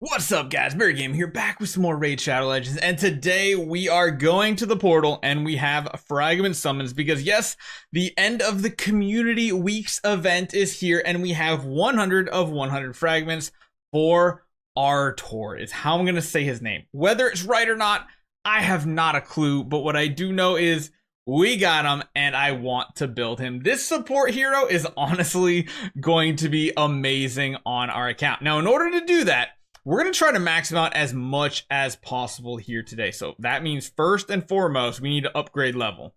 What's up, guys? BARRYGAMING here, back with some more Raid Shadow Legends, and today we are going to the portal and we have fragment summons because yes, the end of the community weeks event is here and we have 100 of 100 fragments for Artor is how I'm going to say his name. Whether it's right or not, I have not a clue, but what I do know is we got him and I want to build him. This support hero is honestly going to be amazing on our account. Now, in order to do that, we're going to try to max him out as much as possible here today. So that means first and foremost, we need to upgrade level.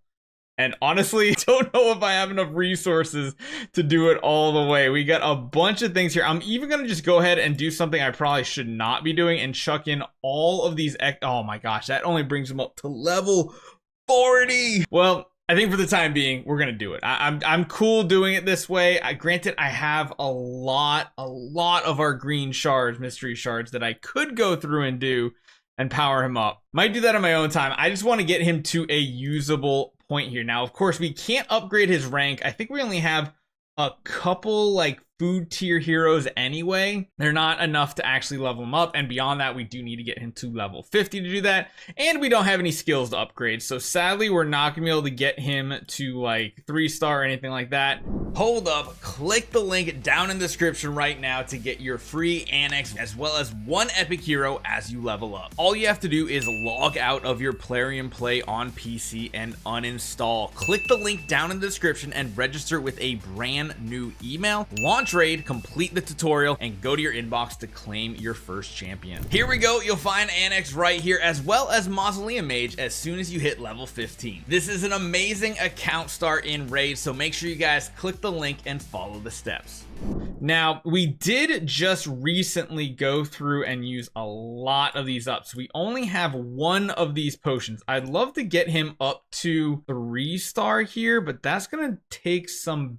And honestly, don't know if I have enough resources to do it all the way. We got a bunch of things here. I'm even going to just go ahead and do something I probably should not be doing and chuck in all of these. Oh my gosh, that only brings him up to level 40. Well, I think for the time being, we're gonna do it. I'm cool doing it this way. Granted, I have a lot of our green shards, mystery shards, that I could go through and do and power him up. Might do that on my own time. I just want to get him to a usable point here. Now, of course, we can't upgrade his rank. I think we only have a couple like food tier heroes anyway. They're not enough to actually level him up, and beyond that we do need to get him to level 50 to do that, and we don't have any skills to upgrade, so sadly we're not gonna be able to get him to like 3-star or anything like that. Hold up, click the link down in the description right now to get your free annex as well as one epic hero as you level up. All you have to do is log out of your Plarium Play on PC and uninstall. Click the link down in the description and register with a brand new email. Launch raid, complete the tutorial, and go to your inbox to claim your first champion. Here we go, you'll find annex right here as well as Mausoleum Mage as soon as you hit level 15. This is an amazing account start in raid, so make sure you guys click the link and follow the steps. Now, we did just recently go through and use a lot of these up, so we only have one of these potions. I'd love to get him up to 3-star here, but that's gonna take some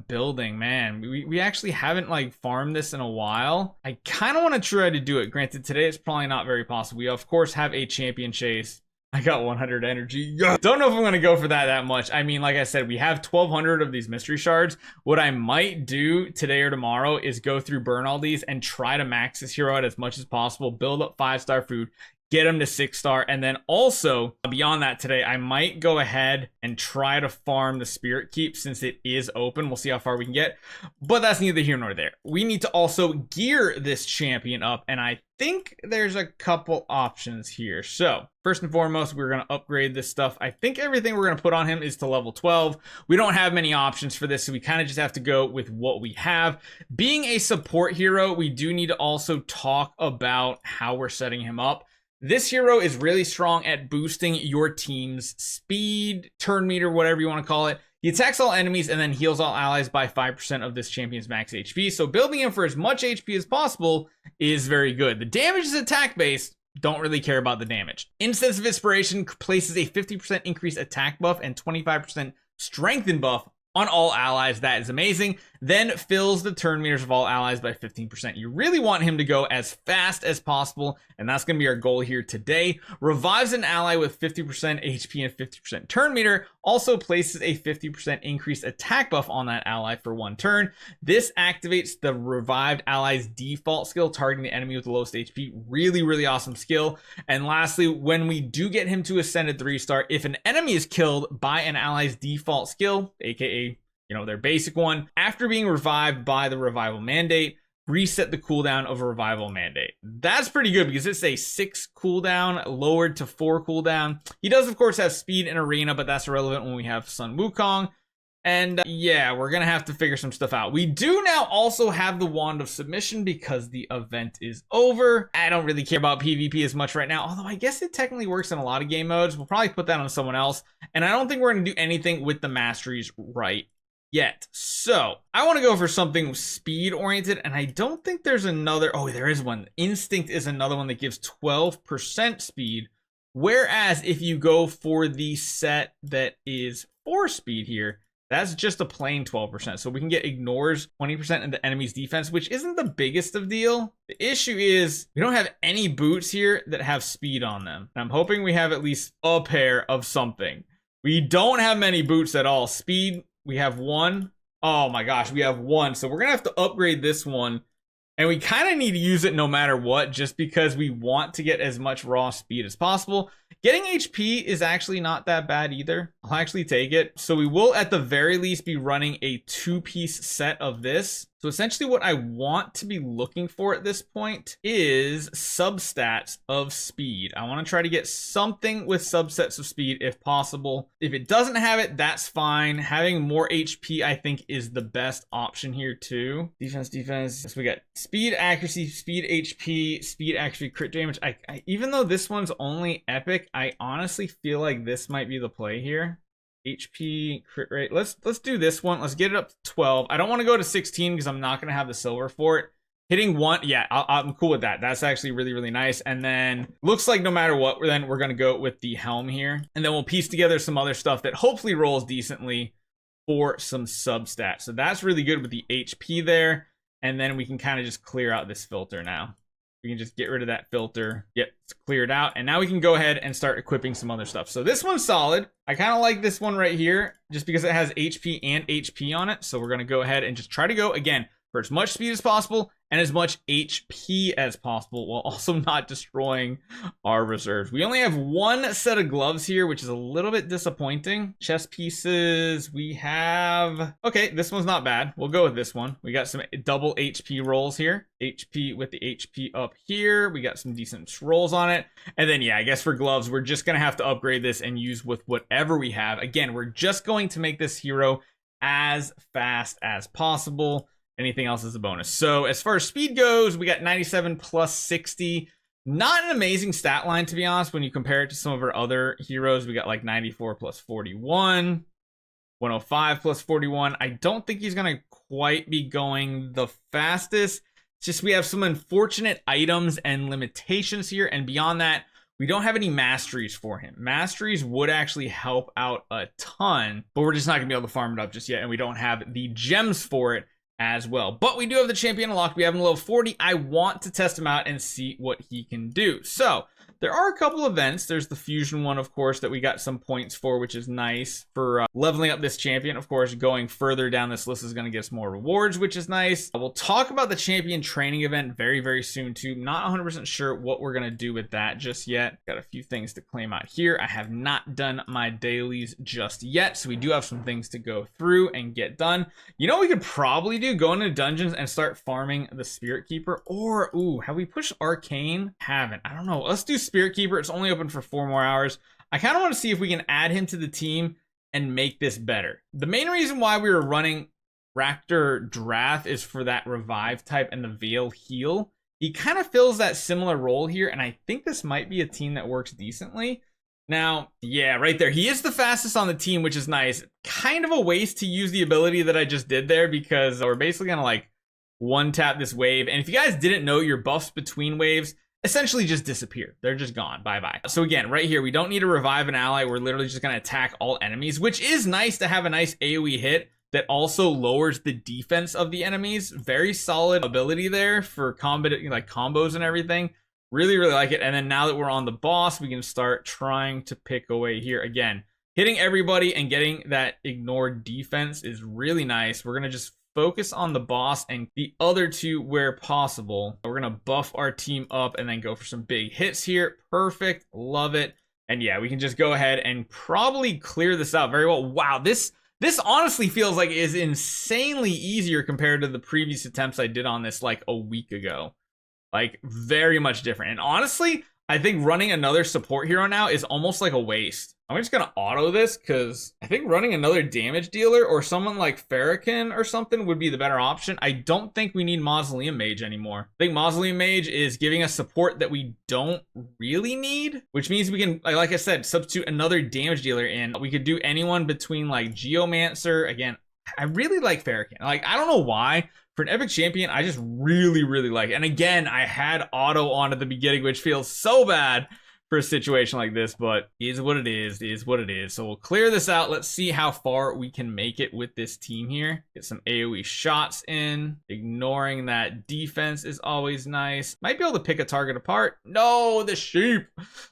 building, man. We actually haven't like farmed this in a while. I kind of want to try to do it. Granted, today it's probably not very possible. We of course have a champion chase. I got 100 energy. Yeah. Don't know if I'm going to go for that much. I mean, like I said, we have 1,200 of these mystery shards. What I might do today or tomorrow is go through, burn all these, and try to max this hero out as much as possible, build up 5-star food, get him to 6-star, and then also beyond that today I might go ahead and try to farm the spirit keep since it is open. We'll see how far we can get, but that's neither here nor there. We need to also gear this champion up, and I think there's a couple options here. So first and foremost, we're going to upgrade this stuff. I think everything we're going to put on him is to level 12. We don't have many options for this, so we kind of just have to go with what we have. Being a support hero, we do need to also talk about how we're setting him up. This hero is really strong at boosting your team's speed, turn meter, whatever you want to call it. He attacks all enemies and then heals all allies by 5% of this champion's max HP. So building him for as much HP as possible is very good. The damage is attack based. Don't really care about the damage. Instance of Inspiration places a 50% increased attack buff and 25% strengthen buff on all allies. That is amazing. Then fills the turn meters of all allies by 15%. You really want him to go as fast as possible, and that's going to be our goal here today. Revives an ally with 50% HP and 50% turn meter. Also places a 50% increased attack buff on that ally for 1 turn. This activates the revived ally's default skill, targeting the enemy with the lowest HP. Really awesome skill. And lastly, when we do get him to ascended 3-star, if an enemy is killed by an ally's default skill, aka their basic one, after being revived by the revival mandate, reset the cooldown of a revival mandate. That's pretty good because it's a 6 cooldown lowered to 4 cooldown. He does of course have speed in arena, but that's irrelevant when we have Sun Wukong. And yeah, we're gonna have to figure some stuff out. We do now also have the Wand of Submission because the event is over. I don't really care about PvP as much right now, although I guess it technically works in a lot of game modes. We'll probably put that on someone else, and I don't think we're gonna do anything with the masteries right yet. So I want to go for something speed oriented, and I don't think there's another. Oh, there is one. Instinct is another one that gives 12% speed, whereas if you go for the set that is 4 speed here, that's just a plain 12%. So we can get ignores 20% of the enemy's defense, which isn't the biggest of deal. The issue is we don't have any boots here that have speed on them, and I'm hoping we have at least a pair of something. We don't have many boots at all. Speed, we have 1. Oh my gosh, we have 1. So we're gonna have to upgrade this one And we kind of need to use it no matter what, just because we want to get as much raw speed as possible. Getting HP is actually not that bad either. I'll actually take it. So we will at the very least be running a 2-piece set of this. So essentially what I want to be looking for at this point is substats of speed. I want to try to get something with subsets of speed if possible. If it doesn't have it, that's fine. Having more HP, I think, is the best option here too. Defense. So we got speed, accuracy, speed, HP, speed, accuracy, crit damage. Even though this one's only epic, I honestly feel like this might be the play here. HP, crit rate. Let's do this one. Let's get it up to 12. I don't want to go to 16 because I'm not going to have the silver for it. Hitting 1, yeah, I'm cool with that. That's actually really, really nice. And then looks like no matter what, then we're going to go with the helm here. And then we'll piece together some other stuff that hopefully rolls decently for some substats. So that's really good with the HP there. And then we can kind of just clear out this filter now. We can just get rid of that filter, get it cleared out, and now we can go ahead and start equipping some other stuff. So this one's solid. I kind of like this one right here, just because it has HP and HP on it. So we're gonna go ahead and just try to go, again, for as much speed as possible and as much HP as possible, while also not destroying our reserves. We only have one set of gloves here, which is a little bit disappointing. Chest pieces, we have... Okay, this one's not bad. We'll go with this one. We got some double HP rolls here. HP with the HP up here. We got some decent rolls on it. And then, yeah, I guess for gloves, we're just going to have to upgrade this and use with whatever we have. Again, we're just going to make this hero as fast as possible. Anything else is a bonus. So as far as speed goes, we got 97 plus 60. Not an amazing stat line, to be honest, when you compare it to some of our other heroes. We got like 94 plus 41, 105 plus 41. I don't think he's going to quite be going the fastest. It's just we have some unfortunate items and limitations here. And beyond that, we don't have any masteries for him. Masteries would actually help out a ton, but we're just not going to be able to farm it up just yet. And we don't have the gems for it as well. But we do have the champion unlocked. We have him level 40. I want to test him out and see what he can do. So there are a couple events. There's the fusion one, of course, that we got some points for, which is nice for leveling up this champion. Of course, going further down this list is going to get us more rewards, which is nice. We'll talk about the champion training event very, very soon too. Not 100% sure what we're going to do with that just yet. Got a few things to claim out here. I have not done my dailies just yet, so we do have some things to go through and get done. You know what we could probably do? Go into dungeons and start farming the Spirit Keeper. Or, ooh, have we pushed Arcane? Haven't. I don't know. Let's do Spirit Keeper. It's only open for 4 more hours. I kind of want to see if we can add him to the team and make this better. The main reason why we were running Raptor Drath is for that revive type and the Veil heal. He kind of fills that similar role here, and I think this might be a team that works decently. Now, yeah, right there. He is the fastest on the team, which is nice. Kind of a waste to use the ability that I just did there, because we're basically going to like one tap this wave. And if you guys didn't know, your buffs between waves essentially just disappear. They're just gone. Bye-bye. So again, right here, we don't need to revive an ally. We're literally just going to attack all enemies, which is nice to have a nice AoE hit that also lowers the defense of the enemies. Very solid ability there for like combos and everything. Really, really like it. And then now that we're on the boss, we can start trying to pick away here. Again, hitting everybody and getting that ignored defense is really nice. We're going to just focus on the boss and the other two where possible. We're going to buff our team up and then go for some big hits here. Perfect. Love it. And yeah, we can just go ahead and probably clear this out very well. Wow, this honestly feels like it is insanely easier compared to the previous attempts I did on this like a week ago. Like, very much different. And honestly, I think running another support hero now is almost like a waste. I'm just going to auto this because I think running another damage dealer or someone like Farrakhan or something would be the better option. I don't think we need Mausoleum Mage anymore. I think Mausoleum Mage is giving us support that we don't really need, which means we can, like I said, substitute another damage dealer in. We could do anyone between like Geomancer. Again, I really like Farrakhan. Like, I don't know why. For an epic champion, I just really, really like it. And again, I had auto on at the beginning, which feels so bad for a situation like this, but is what it is what it is. So we'll clear this out. Let's see how far we can make it with this team here. Get some AoE shots in. Ignoring that defense is always nice. Might be able to pick a target apart. No, the sheep.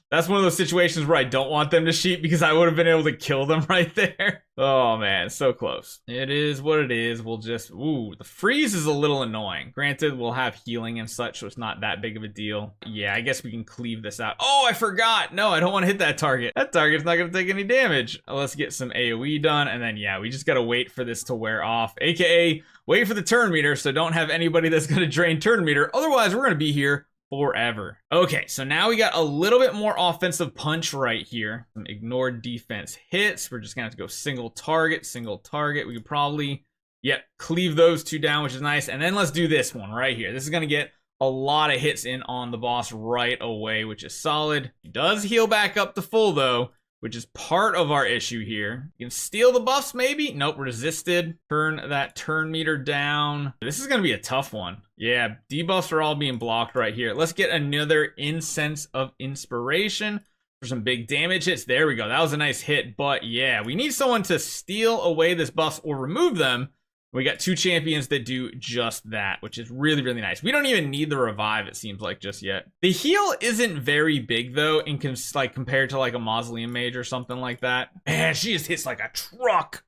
That's one of those situations where I don't want them to sheep because I would have been able to kill them right there. Oh man, so close. It is what it is. We'll just, ooh, the freeze is a little annoying. Granted, we'll have healing and such, so it's not that big of a deal. Yeah, I guess we can cleave this out. Oh, I forgot. No, I don't want to hit that target. That target's not going to take any damage. Let's get some AoE done, and then yeah, we just got to wait for this to wear off, aka wait for the turn meter, so don't have anybody that's going to drain turn meter. Otherwise, we're going to be here forever. Okay, so now we got a little bit more offensive punch right here. Some ignored defense hits. We're just gonna have to go single target, single target. We could probably, yep, cleave those two down, which is nice. And then let's do this one right here. This is gonna get a lot of hits in on the boss right away, which is solid. He does heal back up to full though, which is part of our issue here. You can steal the buffs maybe? Nope, resisted. Turn that turn meter down. This is gonna be a tough one. Yeah, debuffs are all being blocked right here. Let's get another Incense of Inspiration for some big damage hits. There we go, that was a nice hit, but yeah, we need someone to steal away this buffs or remove them. We got two champions that do just that, which is really, really nice. We don't even need the revive, it seems like, just yet. The heal isn't very big, though, in compared to, like, a Mausoleum Mage or something like that. Man, she just hits like a truck.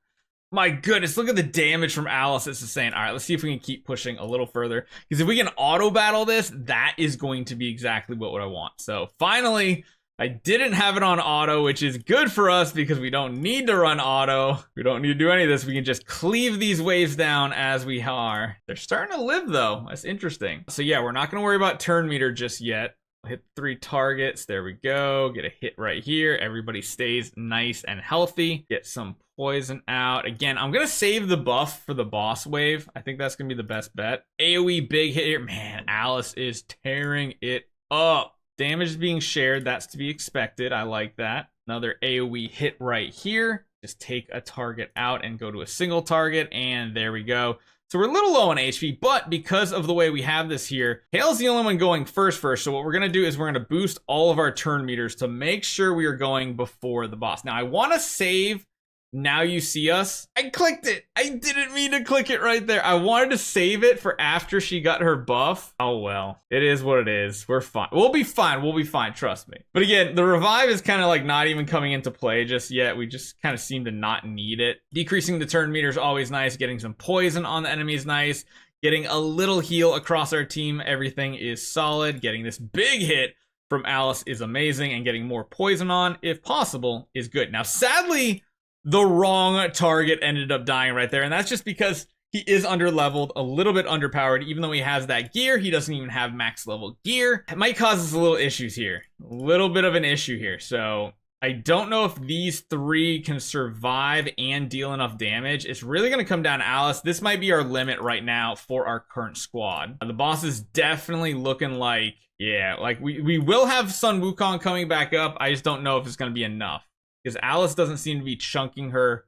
My goodness, look at the damage from Alice. It's insane. All right, let's see if we can keep pushing a little further. Because if we can auto-battle this, that is going to be exactly what I want. So, finally, I didn't have it on auto, which is good for us because we don't need to run auto. We don't need to do any of this. We can just cleave these waves down as we are. They're starting to live though. That's interesting. So yeah, we're not going to worry about turn meter just yet. Hit 3 targets. There we go. Get a hit right here. Everybody stays nice and healthy. Get some poison out. Again, I'm going to save the buff for the boss wave. I think that's going to be the best bet. AoE big hit here. Man, Alice is tearing it up. Damage is being shared, that's to be expected. I like that. Another AoE hit right here. Just take a target out and go to a single target, and there we go. So we're a little low on HP, but because of the way we have this here, Hale's the only one going first. So what we're gonna do is we're gonna boost all of our turn meters to make sure we are going before the boss. Now I wanna save Now You See Us. I clicked it. I didn't mean to click it right there. I wanted to save it for after she got her buff. Oh well, it is what it is. We're fine. We'll be fine. We'll be fine. Trust me. But again, the revive is kind of like not even coming into play just yet. We just kind of seem to not need it. Decreasing the turn meter is always nice. Getting some poison on the enemy is nice. Getting a little heal across our team. Everything is solid. Getting this big hit from Alice is amazing. And getting more poison on, if possible, is good. Now, sadly, the wrong target ended up dying right there, and that's just because he is underleveled, a little bit underpowered. Even though he has that gear, he doesn't even have max level gear. It might cause us a little issues here, a little bit of an issue here. So I don't know if these three can survive and deal enough damage. It's really going to come down to Alice. This might be our limit right now for our current squad. The boss is definitely looking like, yeah, like we will have Sun Wukong coming back up. I just don't know if it's going to be enough, because Alice doesn't seem to be chunking her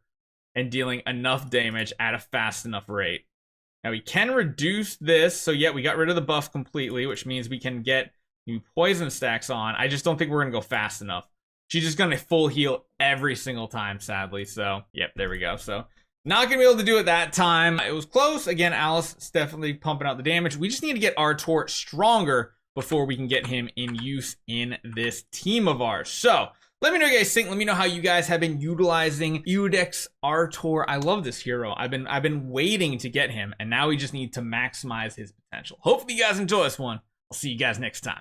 and dealing enough damage at a fast enough rate. Now we can reduce this, so yeah, we got rid of the buff completely, which means we can get new poison stacks on. I just don't think we're gonna go fast enough. She's just gonna full heal every single time, sadly. So, yep, there we go. So, not gonna be able to do it that time. It was close. Again, Alice is definitely pumping out the damage. We just need to get Artor stronger before we can get him in use in this team of ours. So, let me know what you guys think. Let me know how you guys have been utilizing Iudex Artor. I love this hero. I've been waiting to get him, and now we just need to maximize his potential. Hopefully you guys enjoy this one. I'll see you guys next time.